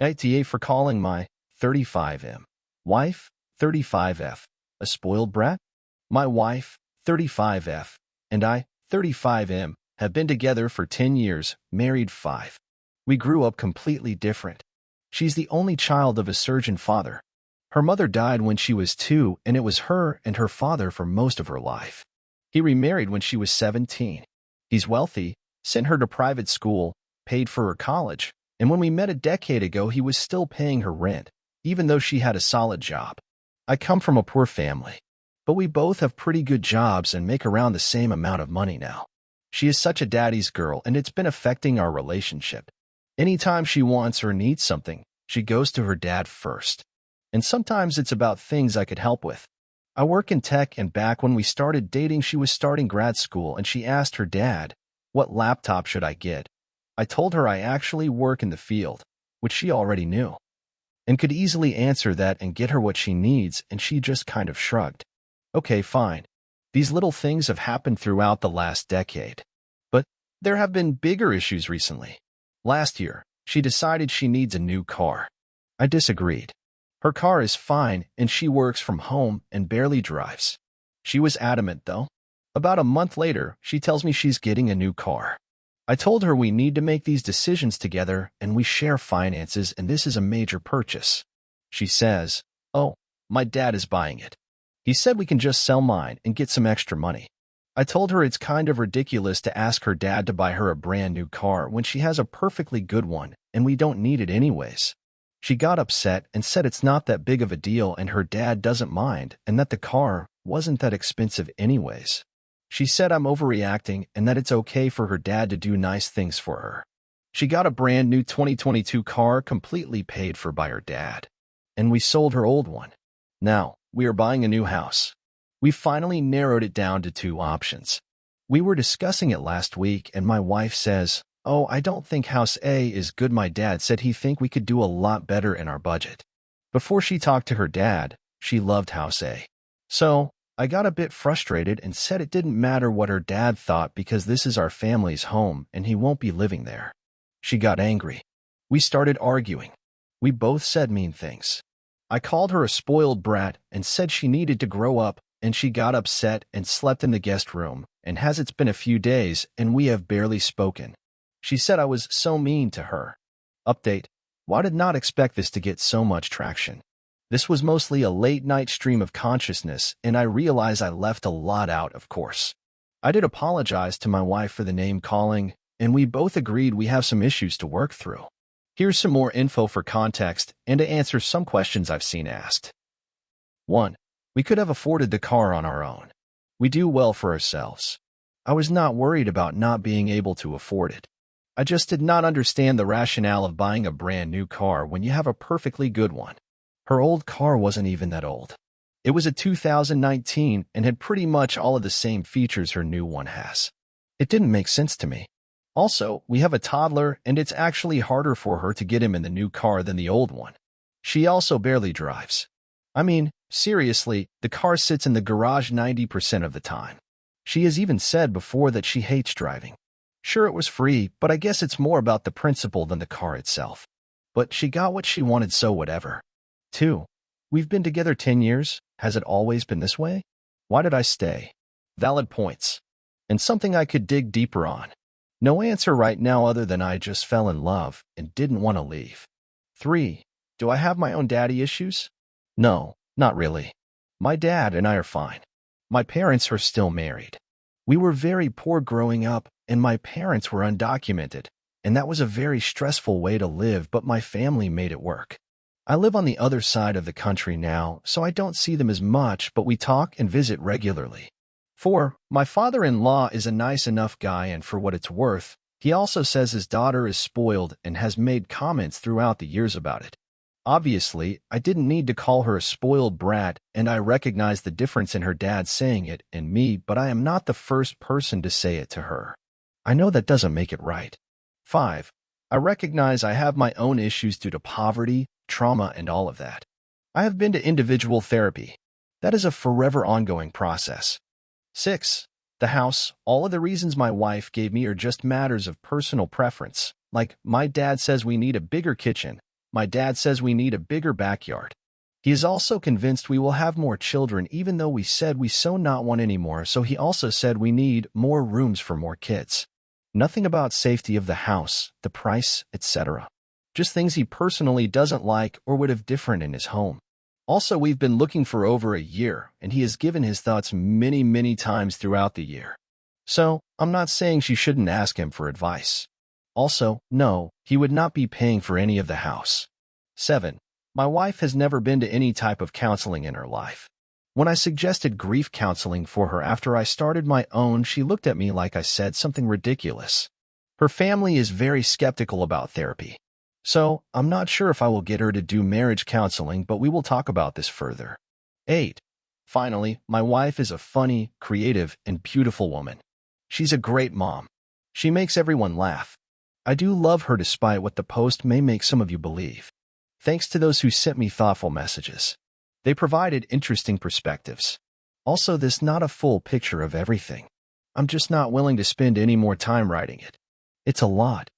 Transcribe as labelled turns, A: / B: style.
A: ITA for calling my 35M wife, 35F, a spoiled brat? My wife, 35F, and I, 35M, have been together for 10 years, married 5. We grew up completely different. She's the only child of a surgeon father. Her mother died when she was 2, and it was her and her father for most of her life. He remarried when she was 17. He's wealthy, sent her to private school, paid for her college, and when we met a decade ago, he was still paying her rent, even though she had a solid job. I come from a poor family, but we both have pretty good jobs and make around the same amount of money now. She is such a daddy's girl, and it's been affecting our relationship. Anytime she wants or needs something, she goes to her dad first. And sometimes it's about things I could help with. I work in tech, and back when we started dating, she was starting grad school, and she asked her dad, "What laptop should I get?" I told her I actually work in the field, which she already knew, and could easily answer that and get her what she needs, and she just kind of shrugged. Okay, fine. These little things have happened throughout the last decade. But there have been bigger issues recently. Last year, she decided she needs a new car. I disagreed. Her car is fine, and she works from home and barely drives. She was adamant, though. About a month later, she tells me she's getting a new car. I told her we need to make these decisions together, and we share finances, and this is a major purchase. She says, "Oh, my dad is buying it. He said we can just sell mine and get some extra money." I told her it's kind of ridiculous to ask her dad to buy her a brand new car when she has a perfectly good one, and we don't need it anyways. She got upset and said it's not that big of a deal and her dad doesn't mind, and that the car wasn't that expensive anyways. She said I'm overreacting and that it's okay for her dad to do nice things for her. She got a brand new 2022 car completely paid for by her dad, and we sold her old one. Now, we are buying a new house. We finally narrowed it down to 2 options. We were discussing it last week, and my wife says, "Oh, I don't think House A is good. My dad said he think we could do a lot better in our budget." Before she talked to her dad, she loved House A. So, I got a bit frustrated and said it didn't matter what her dad thought because this is our family's home and he won't be living there. She got angry. We started arguing. We both said mean things. I called her a spoiled brat and said she needed to grow up, and she got upset and slept in the guest room, and it's been a few days and we have barely spoken. She said I was so mean to her. Update: I did not expect this to get so much traction. This was mostly a late-night stream of consciousness, and I realize I left a lot out, of course. I did apologize to my wife for the name calling, and we both agreed we have some issues to work through. Here's some more info for context and to answer some questions I've seen asked. 1. We could have afforded the car on our own. We do well for ourselves. I was not worried about not being able to afford it. I just did not understand the rationale of buying a brand new car when you have a perfectly good one. Her old car wasn't even that old. It was a 2019 and had pretty much all of the same features her new one has. It didn't make sense to me. Also, we have a toddler, and it's actually harder for her to get him in the new car than the old one. She also barely drives. I mean, seriously, the car sits in the garage 90% of the time. She has even said before that she hates driving. Sure, it was free, but I guess it's more about the principle than the car itself. But she got what she wanted, so whatever. 2. We've been together 10 years. Has it always been this way? Why did I stay? Valid points. And something I could dig deeper on. No answer right now other than I just fell in love and didn't want to leave. 3. Do I have my own daddy issues? No, not really. My dad and I are fine. My parents are still married. We were very poor growing up, and my parents were undocumented, and that was a very stressful way to live, but my family made it work. I live on the other side of the country now, so I don't see them as much, but we talk and visit regularly. 4. My father-in-law is a nice enough guy, and for what it's worth, he also says his daughter is spoiled and has made comments throughout the years about it. Obviously, I didn't need to call her a spoiled brat, and I recognize the difference in her dad saying it and me, but I am not the first person to say it to her. I know that doesn't make it right. 5. I recognize I have my own issues due to poverty, trauma, and all of that. I have been to individual therapy. That is a forever ongoing process. 6. The house, all of the reasons my wife gave me are just matters of personal preference. Like, my dad says we need a bigger kitchen, My dad says we need a bigger backyard. He is also convinced we will have more children even though we said we so not want any more, so he also said we need more rooms for more kids. Nothing about safety of the house, the price, etc. Just things he personally doesn't like or would have different in his home. Also, we've been looking for over a year, and he has given his thoughts many times throughout the year. So, I'm not saying she shouldn't ask him for advice. Also, no, he would not be paying for any of the house. 7. My wife has never been to any type of counseling in her life. When I suggested grief counseling for her after I started my own, she looked at me like I said something ridiculous. Her family is very skeptical about therapy. So, I'm not sure if I will get her to do marriage counseling, but we will talk about this further. 8. Finally, my wife is a funny, creative, and beautiful woman. She's a great mom. She makes everyone laugh. I do love her despite what the post may make some of you believe. Thanks to those who sent me thoughtful messages. They provided interesting perspectives. Also, this not a full picture of everything. I'm just not willing to spend any more time writing it. It's a lot.